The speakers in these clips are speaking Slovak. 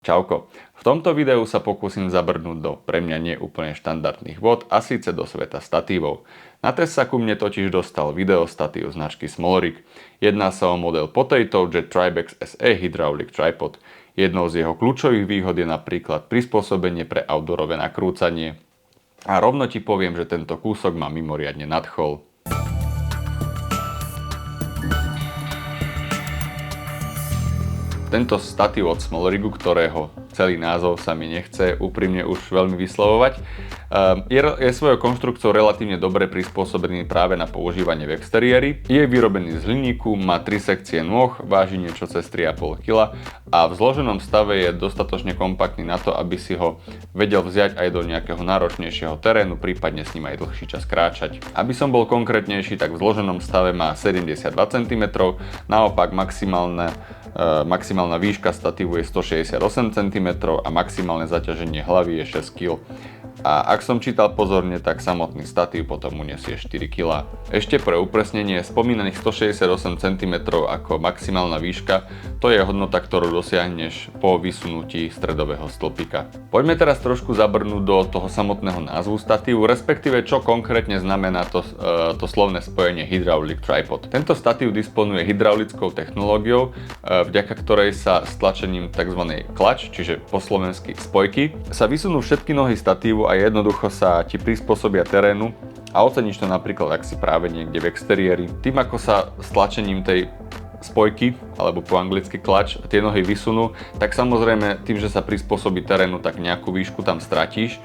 Čauko. V tomto videu sa pokúsim zabrnúť do pre mňa nie úplne štandardných vôd a síce do sveta statívov. Na test sa ku mne totiž dostal videostatív značky Smallrig. Jedná sa o model Potato Jet Tribex SE Hydraulic Tripod. Jednou z jeho kľúčových výhod je napríklad prispôsobenie pre outdoorové nakrúcanie. A rovno ti poviem, že tento kúsok ma mimoriadne nadchol. Tento statív od Smallrigu, ktorého celý názov sa mi nechce úprimne už veľmi vyslovovať, je svojou konštrukciou relatívne dobre prispôsobený práve na používanie v exteriéri. Je vyrobený z hliníku, má 3 sekcie nôh, váži niečo cez 3,5 kg a v zloženom stave je dostatočne kompaktný na to, aby si ho vedel vziať aj do nejakého náročnejšieho terénu, prípadne s ním aj dlhší čas kráčať. Aby som bol konkrétnejší, tak v zloženom stave má 72 cm, naopak maximálna výška statívu je 168 cm a maximálne zaťaženie hlavy je 6 kg. A ak som čítal pozorne, tak samotný statív potom uniesie 4 kg. Ešte pre upresnenie, spomínaných 168 cm ako maximálna výška, to je hodnota, ktorú dosiahneš po vysunutí stredového stĺpika. Poďme teraz trošku zabrnúť do toho samotného názvu statívu, respektíve čo konkrétne znamená to slovné spojenie Hydraulic Tripod. Tento statív disponuje hydraulickou technológiou, vďaka ktorej sa stlačením tzv. Clutch, čiže po slovensky spojky, sa vysunú všetky nohy statívu a jednoducho sa ti prispôsobia terénu a oceníš to napríklad, ak si práve niekde v exteriéri. Tým, ako sa stlačením tej spojky, alebo po anglicky clutch, tie nohy vysunú, tak samozrejme tým, že sa prispôsobí terénu, tak nejakú výšku tam stratíš,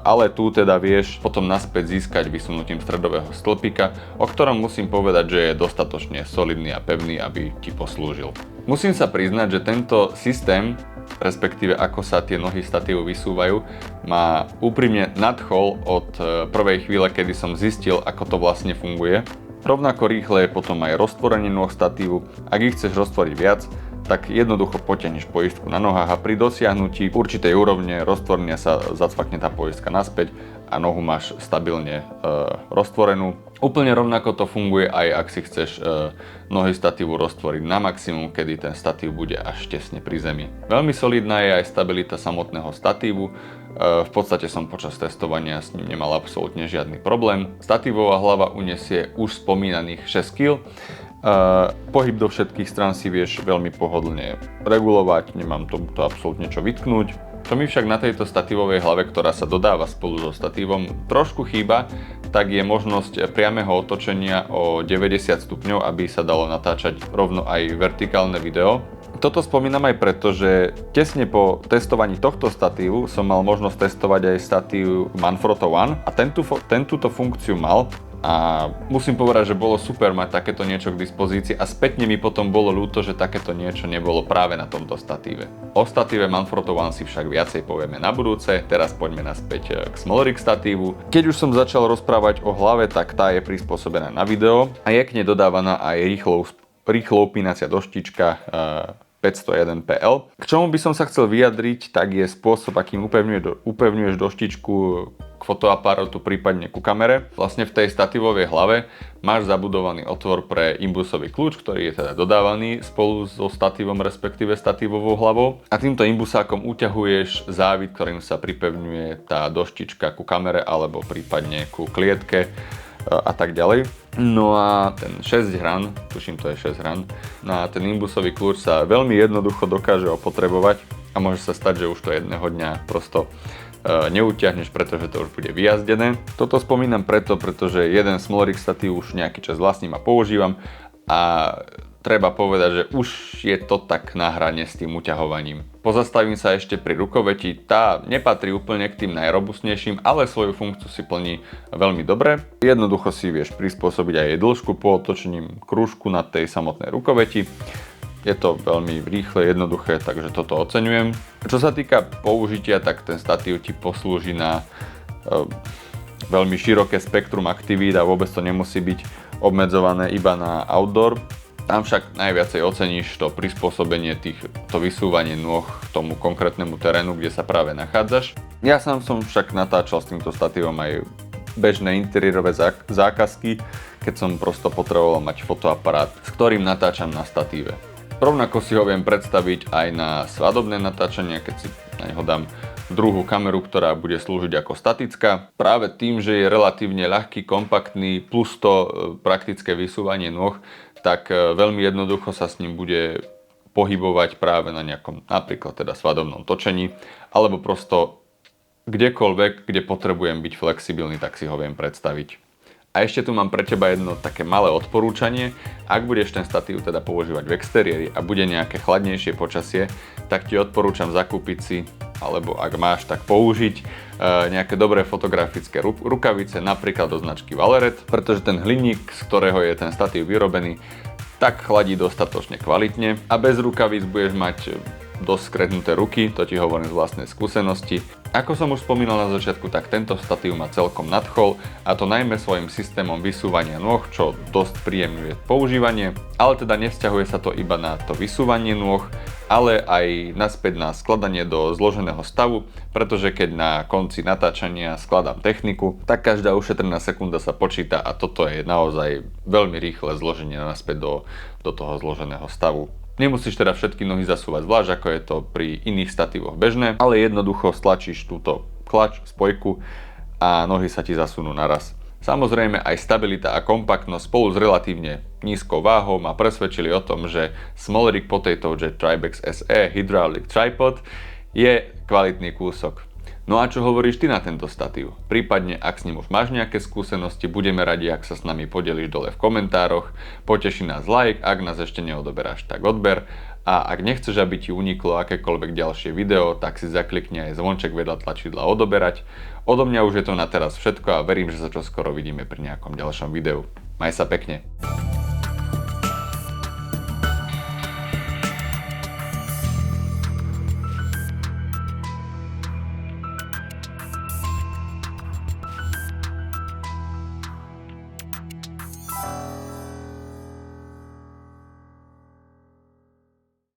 ale tu teda vieš potom naspäť získať vysunutím stredového stĺpika, o ktorom musím povedať, že je dostatočne solidný a pevný, aby ti poslúžil. Musím sa priznať, že tento systém, respektíve ako sa tie nohy statívu vysúvajú, ma úprimne nadchol od prvej chvíle, kedy som zistil, ako to vlastne funguje. Rovnako rýchle je potom aj roztvorenie nôh statívu. Ak ich chceš roztvoriť viac, tak jednoducho potiahneš poistku na nohách a pri dosiahnutí určitej úrovne roztvorenia sa zacvakne tá poistka naspäť a nohu máš stabilne roztvorenú. Úplne rovnako to funguje aj ak si chceš nohy statívu roztvoriť na maximum, kedy ten statív bude až tesne pri zemi. Veľmi solidná je aj stabilita samotného statívu. V podstate som počas testovania s ním nemal absolútne žiadny problém. Statívová hlava uniesie už spomínaných 6 kg. Pohyb do všetkých strán si vieš veľmi pohodlne regulovať, nemám tomuto absolútne čo vytknúť. Čo mi však na tejto statívovej hlave, ktorá sa dodáva spolu so statívom, trošku chýba, tak je možnosť priameho otočenia o 90 stupňov, aby sa dalo natáčať rovno aj vertikálne video. Toto spomínam aj preto, že tesne po testovaní tohto statívu som mal možnosť testovať aj statív Manfrotto One a ten túto funkciu mal. A musím povedať, že bolo super mať takéto niečo k dispozícii a spätne mi potom bolo ľúto, že takéto niečo nebolo práve na tomto statíve. O statíve Manfrotto One si však viacej povieme na budúce, teraz poďme naspäť k Smallrig statívu. Keď už som začal rozprávať o hlave, tak tá je prispôsobená na video a je k nej dodávaná aj rýchlo upínacia doštička 501 PL. K čomu by som sa chcel vyjadriť, tak je spôsob, akým upevňuješ doštičku k fotoaparátu, prípadne ku kamere. Vlastne v tej statívovej hlave máš zabudovaný otvor pre imbusový kľúč, ktorý je teda dodávaný spolu so statívom, respektíve statívovou hlavou. A týmto imbusákom uťahuješ závit, ktorým sa pripevňuje tá doštička ku kamere alebo prípadne ku klietke a tak ďalej. No a ten 6 hran, tuším to je 6 hran, na ten imbusový kľúč sa veľmi jednoducho dokáže opotrebovať a môže sa stať, že už to jedného dňa prosto neutiahneš, pretože to už bude vyjazdené. Toto spomínam pretože jeden Smallrig statív už nejaký čas vlastním a používam a treba povedať, že už je to tak na hrane s tým uťahovaním. Pozastavím sa ešte pri rukoveti, tá nepatrí úplne k tým najrobustnejším, ale svoju funkciu si plní veľmi dobre. Jednoducho si vieš prispôsobiť aj jej dĺžku po otočením krúžku na tej samotnej rukoveti. Je to veľmi rýchle, jednoduché, takže toto oceňujem. Čo sa týka použitia, tak ten statív ti poslúži na veľmi široké spektrum aktivít a vôbec to nemusí byť obmedzované iba na outdoor. Tam však najviacej oceníš to prispôsobenie to vysúvanie nôh k tomu konkrétnemu terénu, kde sa práve nachádzaš. Ja sám som však natáčal s týmto statívom aj bežné interiérové zákazky, keď som prosto potreboval mať fotoaparát, s ktorým natáčam na statíve. Rovnako si ho viem predstaviť aj na svadobné natáčanie, keď si na neho dám druhú kameru, ktorá bude slúžiť ako statická. Práve tým, že je relatívne ľahký, kompaktný, plus to praktické vysúvanie nôh, tak veľmi jednoducho sa s ním bude pohybovať práve na nejakom napríklad teda svadobnom točení, alebo prosto kdekoľvek, kde potrebujem byť flexibilný, tak si ho viem predstaviť. A ešte tu mám pre teba jedno také malé odporúčanie. Ak budeš ten statív teda používať v exteriéri a bude nejaké chladnejšie počasie, tak ti odporúčam zakúpiť si, alebo ak máš, tak použiť nejaké dobré fotografické rukavice, napríklad do značky Valeret, pretože ten hliník, z ktorého je ten statív vyrobený, tak chladí dostatočne kvalitne a bez rukavíc budeš mať dosť skretnuté ruky, to ti hovorím z vlastnej skúsenosti. Ako som už spomínal na začiatku, tak tento statív ma celkom nadchol, a to najmä svojim systémom vysúvania nôh, čo dosť príjemňuje používanie, ale teda nevzťahuje sa to iba na to vysúvanie nôh, ale aj naspäť na skladanie do zloženého stavu, pretože keď na konci natáčania skladám techniku, tak každá ušetrená sekunda sa počíta a toto je naozaj veľmi rýchle zloženie naspäť do toho zloženého stavu. Nemusíš teda všetky nohy zasúvať zvlášť, ako je to pri iných statívoch bežné, ale jednoducho stlačíš túto klač, spojku a nohy sa ti zasunú naraz. Samozrejme aj stabilita a kompaktnosť spolu s relatívne nízkou váhou ma presvedčili o tom, že Smoleric Potato Jet Tribex SE Hydraulic Tripod je kvalitný kúsok. No a čo hovoríš ty na tento statív? Prípadne, ak s ním už máš nejaké skúsenosti, budeme radi, ak sa s nami podeliš dole v komentároch. Poteší nás like, ak nás ešte neodoberáš, tak odber. A ak nechceš, aby ti uniklo akékoľvek ďalšie video, tak si zaklikni aj zvonček vedľa tlačidla odoberať. Odo mňa už je to na teraz všetko a verím, že sa čoskoro vidíme pri nejakom ďalšom videu. Maj sa pekne.